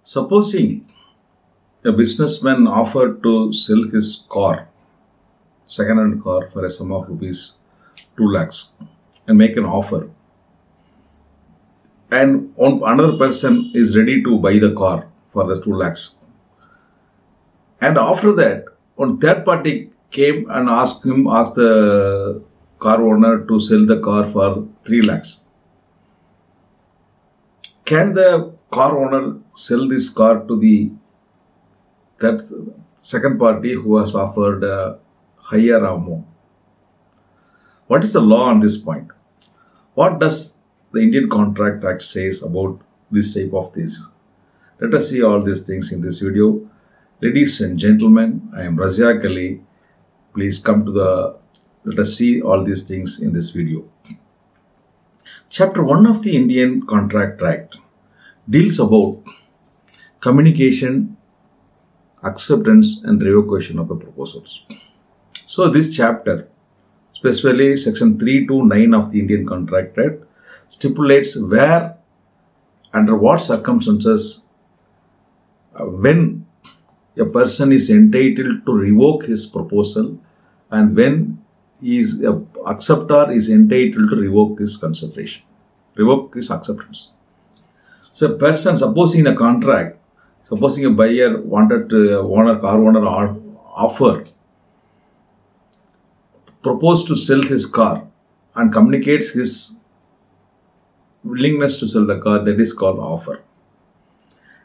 Supposing a businessman offered to sell his car, second-hand car, for a sum of rupees 2 lakhs and make an offer, and another person is ready to buy the car for the 2 lakhs, and after that, one third party came and asked the car owner to sell the car for 3 lakhs. Can the car owner sell this car to that second party who has offered a higher amount? What is the law on this point? What does the Indian Contract Act says about this type of things? Let us see all these things in this video. Ladies and gentlemen, I am Razak Ali. Please let us see all these things in this video. Chapter 1 of the Indian Contract Act deals about communication, acceptance and revocation of the proposals. So this chapter, especially section 3 to 9 of the Indian Contract Act, stipulates where, under what circumstances, when a person is entitled to revoke his proposal and when a acceptor is entitled to revoke his consideration, revoke his acceptance. So a person, supposing a contract, supposing a buyer wanted to, car owner proposed to sell his car and communicates his willingness to sell the car, that is called offer.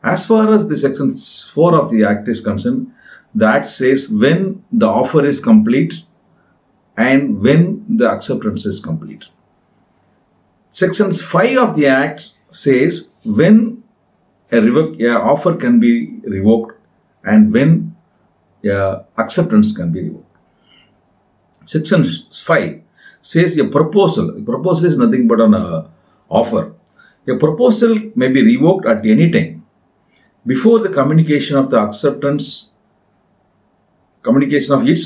As far as the section 4 of the Act is concerned, the Act says when the offer is complete and when the acceptance is complete. Section 5 of the Act says when a offer can be revoked and when acceptance can be revoked. Section 5 says a proposal is nothing but an offer. A proposal may be revoked at any time before the communication of its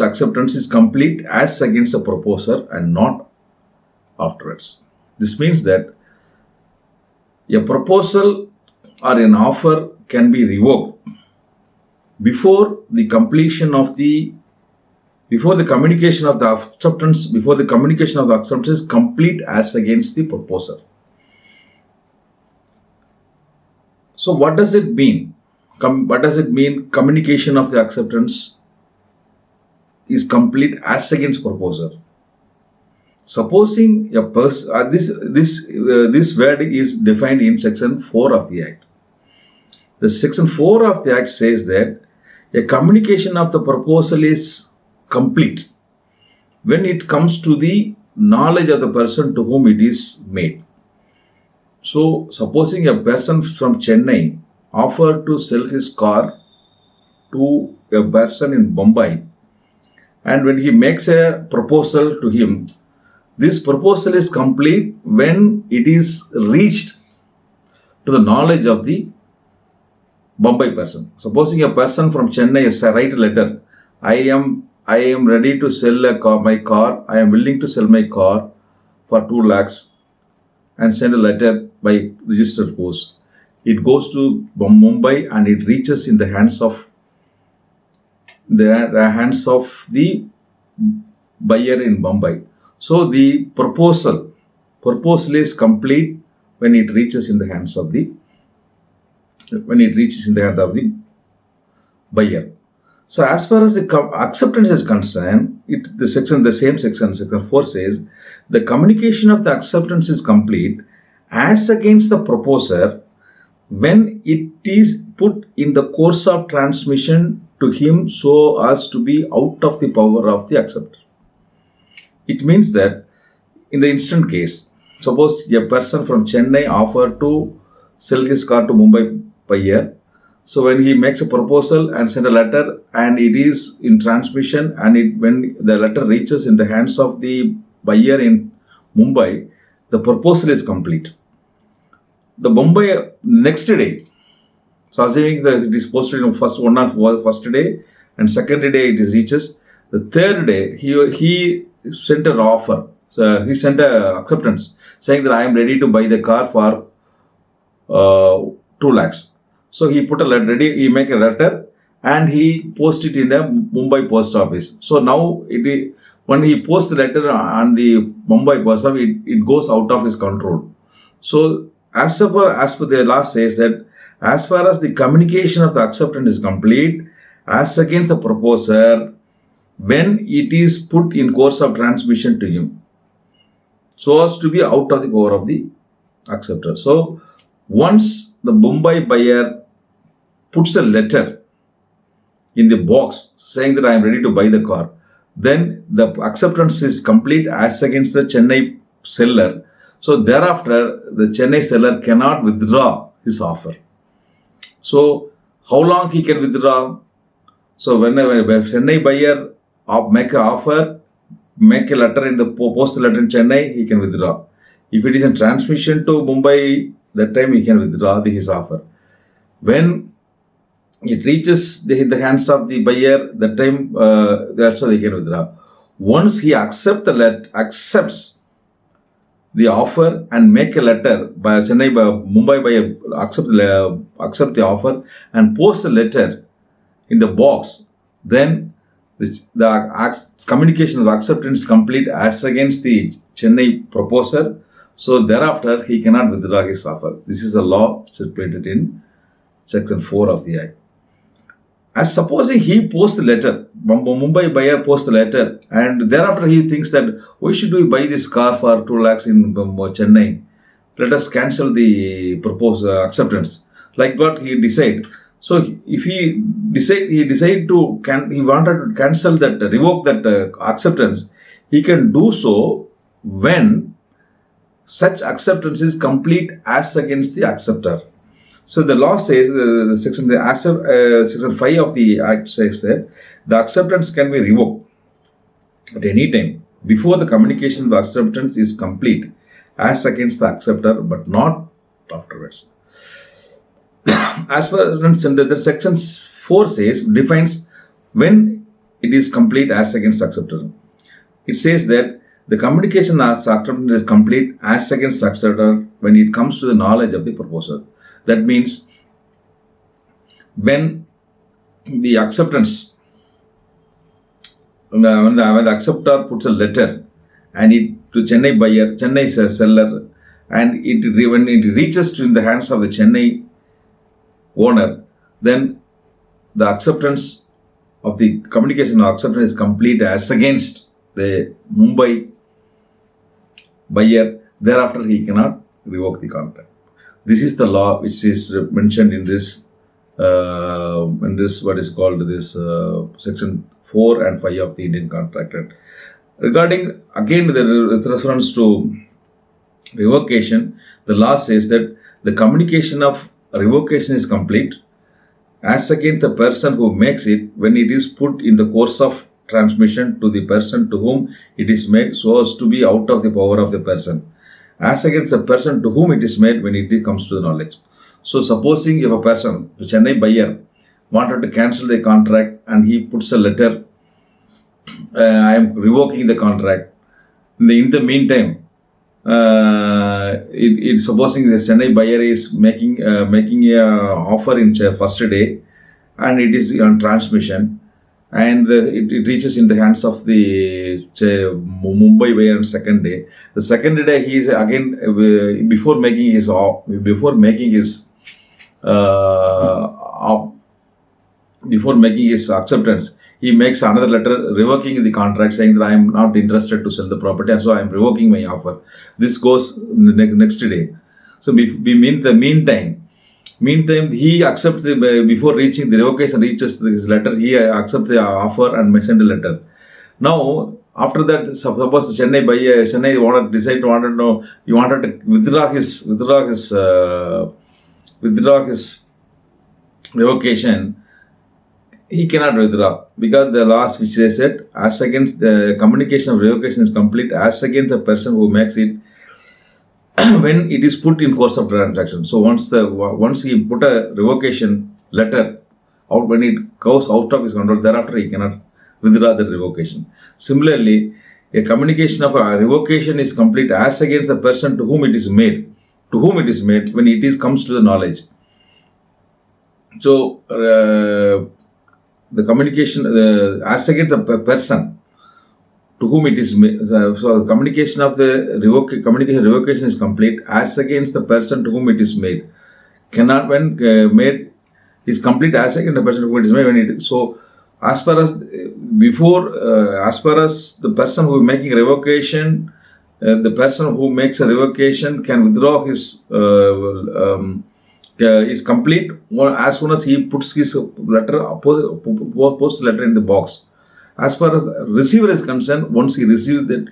acceptance is complete as against the proposer and not afterwards. This means that a proposal or an offer can be revoked before the communication of the acceptance is complete as against the proposer. So what does it mean? Communication of the acceptance is complete as against proposer. Supposing a person, this word is defined in section 4 of the Act. The section 4 of the Act says that a communication of the proposal is complete when it comes to the knowledge of the person to whom it is made. So, supposing a person from Chennai offered to sell his car to a person in Mumbai, and when he makes a proposal to him, this proposal is complete when it is reached to the knowledge of the Mumbai person. Supposing a person from Chennai write a letter, I am ready to sell my car, I am willing to sell my car for 2 lakhs and send a letter by registered post. It goes to Mumbai and it reaches in the hands of the buyer in Mumbai. So the proposal is complete when it reaches in the hands of the buyer. So as far as the acceptance is concerned, the same section 4 says the communication of the acceptance is complete as against the proposer when it is put in the course of transmission to him so as to be out of the power of the acceptor. It means that in the instant case, suppose a person from Chennai offered to sell his car to Mumbai buyer. So when he makes a proposal and send a letter and it is in transmission and when the letter reaches in the hands of the buyer in Mumbai, the proposal is complete. The Mumbai next day, so assuming that it is posted on first day and second day it reaches, the third day he sent an offer. So he sent an acceptance saying that I am ready to buy the car for 2 lakhs. So he put a letter, he make a letter and he post it in the Mumbai post office. So now when he posts the letter on the Mumbai post office, it goes out of his control. So as per the law says that as far as the communication of the acceptance is complete, as against the proposer, when it is put in course of transmission to him, so as to be out of the power of the acceptor. So once the Mumbai buyer puts a letter in the box saying that I am ready to buy the car, then the acceptance is complete as against the Chennai seller. So thereafter, the Chennai seller cannot withdraw his offer. So how long he can withdraw? So whenever Chennai buyer make an offer, make a letter in the post the letter in Chennai, he can withdraw. If it is in transmission to Mumbai, that time he can withdraw his offer. When it reaches the hands of the buyer, that time also they can withdraw. Once he accepts the offer and make a letter by Mumbai buyer accept the offer and post the letter in the box, then the communication of acceptance complete as against the Chennai proposer. So thereafter he cannot withdraw his offer. This is a law stipulated in section 4 of the Act. As supposing he posts the letter, Mumbai buyer posts the letter, and thereafter he thinks that why should we buy this car for 2 lakhs in Chennai? Let us cancel the proposed acceptance. Like what he decide. So if he wanted to cancel that, revoke that acceptance, he can do so when such acceptance is complete as against the acceptor. So the law says, section 5 of the Act says that the acceptance can be revoked at any time before the communication of acceptance is complete as against the acceptor, but not afterwards. As per the section 4 says, defines when it is complete as against acceptor. It says that the communication of acceptance is complete as against acceptor when it comes to the knowledge of the proposer. That means when the acceptance, when the acceptor puts a letter and it to Chennai seller, and when it reaches to in the hands of the Chennai owner, then the acceptance of the communication of acceptance is complete as against the Mumbai buyer. Thereafter, he cannot revoke the contract. This is the law which is mentioned in this what is called this section 4 and 5 of the Indian Contract Act. Regarding again with reference to revocation, the law says that the communication of revocation is complete as against the person who makes it when it is put in the course of transmission to the person to whom it is made, so as to be out of the power of the person, as against the person to whom it is made when it comes to the knowledge. So supposing if a person, the Chennai buyer, wanted to cancel the contract and he puts a letter, I am revoking the contract. In the meantime, supposing the Chennai buyer is making a offer in first day and it is on transmission, and it reaches in the hands of the Mumbai buyer on second day. The second day he is again before making his acceptance, he makes another letter revoking the contract, saying that I am not interested to sell the property and so I am revoking my offer. This goes the next day. So meantime he accepts before reaching the revocation reaches his letter, he accepts the offer and send a letter. Now after that, suppose the Chennai owner he wanted to withdraw his revocation. He cannot withdraw because the laws which they said as against the communication of revocation is complete as against the person who makes it when it is put in course of transaction. So once he put a revocation letter out, when it goes out of his control, thereafter he cannot withdraw the revocation. Similarly, a communication of a revocation is complete as against the person to whom it is made when it comes to the knowledge. So the communication, as against the person to whom it is made. So the communication of the communication revocation is complete as against the person to whom it is made. Cannot when made is complete as against the person to whom it is made. When it so as far as before, as far as the person who is making revocation, the person who makes a revocation can withdraw his is complete as soon as he puts his letter, post letter in the box. As far as the receiver is concerned, once he receives that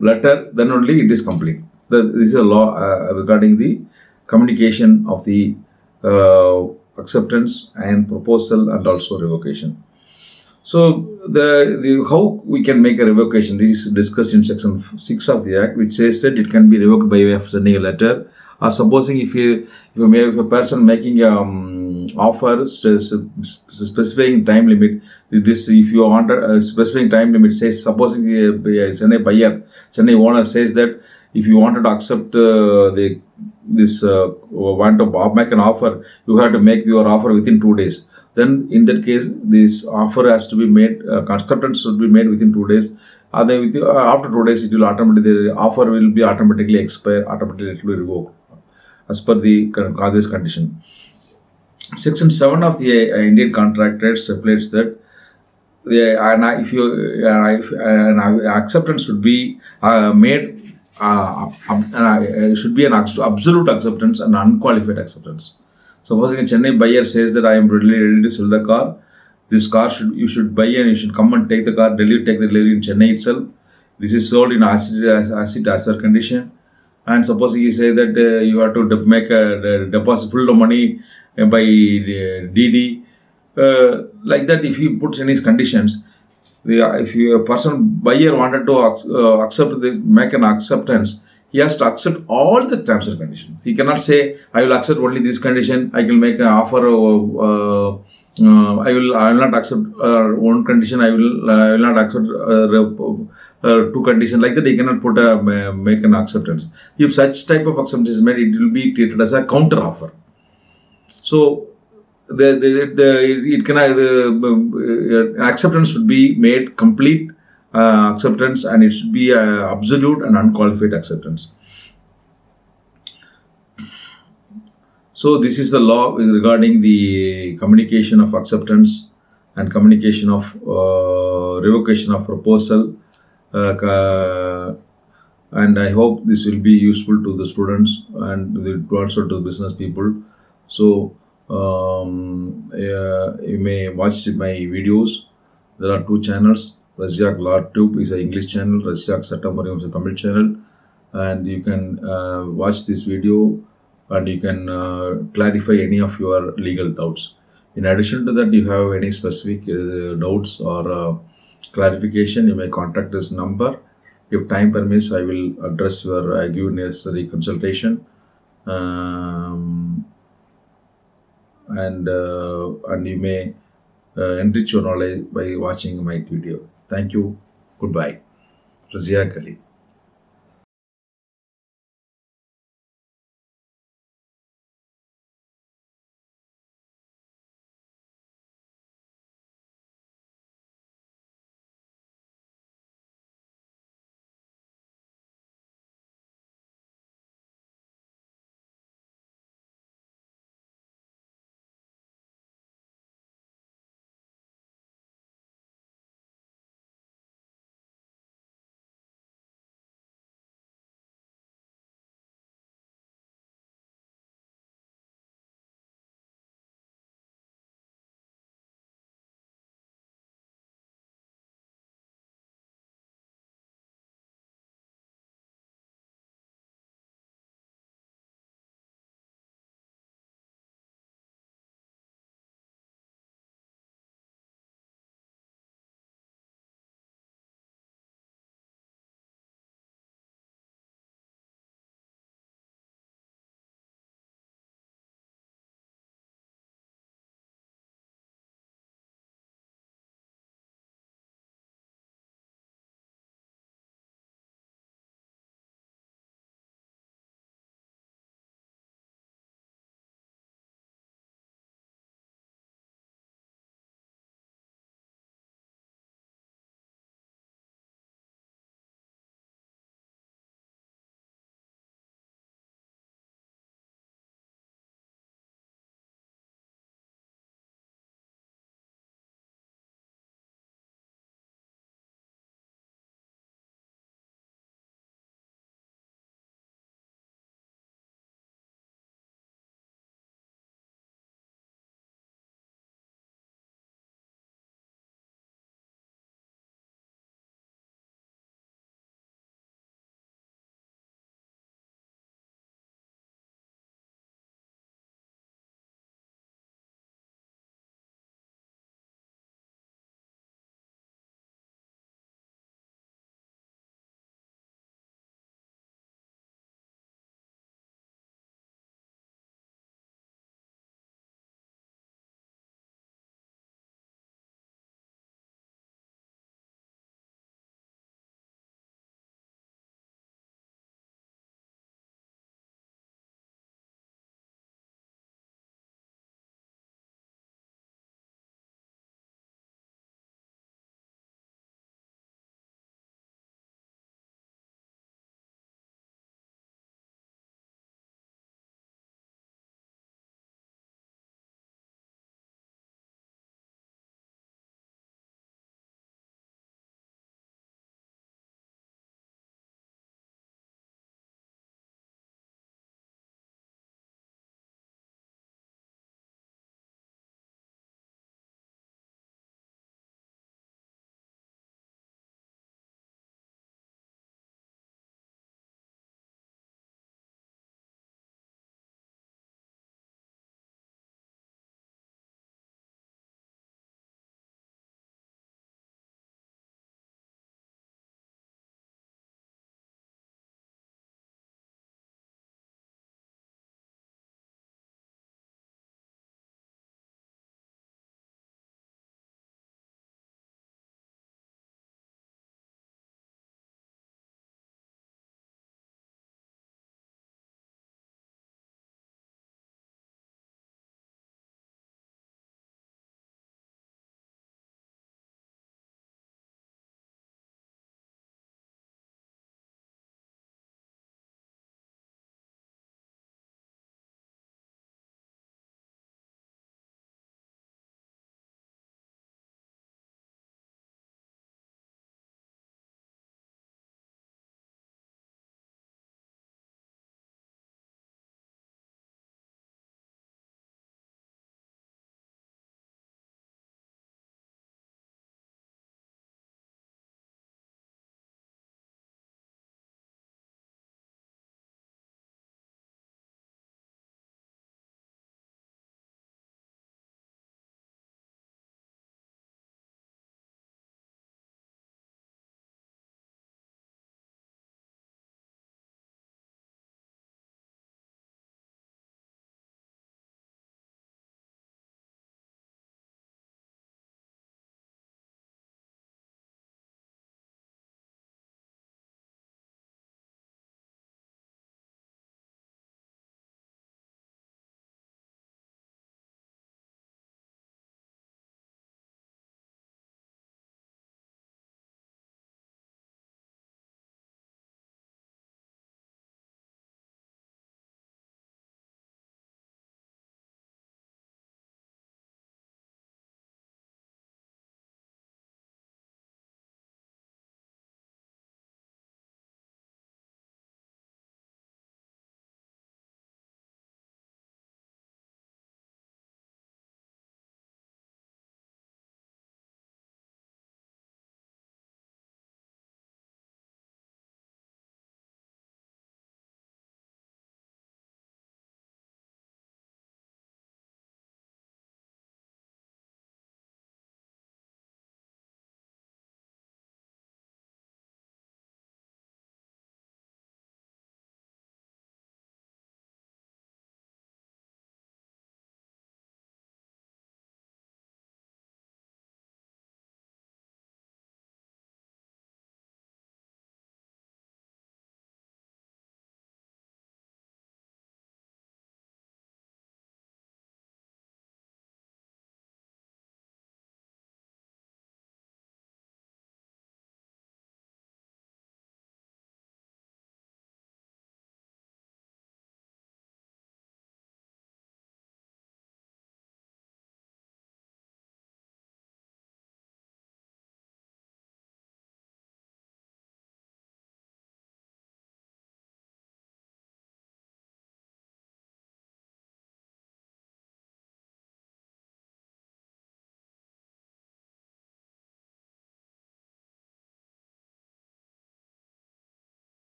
letter, then only it is complete. This is a law regarding the communication of the acceptance and proposal and also revocation. So the how we can make a revocation, this is discussed in section 6 of the Act, which says that it can be revoked by way of sending a letter, or supposing if a person making offer specifying time limit. This if you want a specifying time limit, says supposing Chennai buyer, Chennai owner says that if you wanted to accept want to make an offer, you have to make your offer within 2 days. Then in that case, this offer has to be made, acceptance should be made within 2 days. After 2 days, it will automatically, the offer will be automatically expire, automatically it will be revoked as per the this condition. Section 7 of the Indian Contract Act stipulates that if an acceptance should be made, should be an absolute acceptance and unqualified acceptance. Supposing a Chennai buyer says that I am ready to sell the car, this car you should buy and you should come and take the car, take the delivery in Chennai itself. This is sold in acid as per condition. And supposing you say that you have to make a deposit full of money by DD, like that, if you put any conditions, if a person buyer wanted to make an acceptance, he has to accept all the terms and conditions. He cannot say, I will accept only this condition, I will make an offer, I will not accept one condition, I will not accept two conditions. Like that, he cannot make an acceptance. If such type of acceptance is made, it will be treated as a counter offer. So acceptance should be made complete acceptance, and it should be absolute and unqualified acceptance. So this is the law regarding the communication of acceptance and communication of revocation of proposal, and I hope this will be useful to the students and also to business people. So you may watch my videos. There are 2 channels. Razak Law Tube is an English channel. Razak Sattamariam is a Tamil channel. And you can watch this video and you can clarify any of your legal doubts. In addition to that, you have any specific doubts or clarification, you may contact this number. If time permits, I will address your give necessary consultation. And you may enrich your knowledge by watching my video. Thank you. Goodbye. Razia Kali.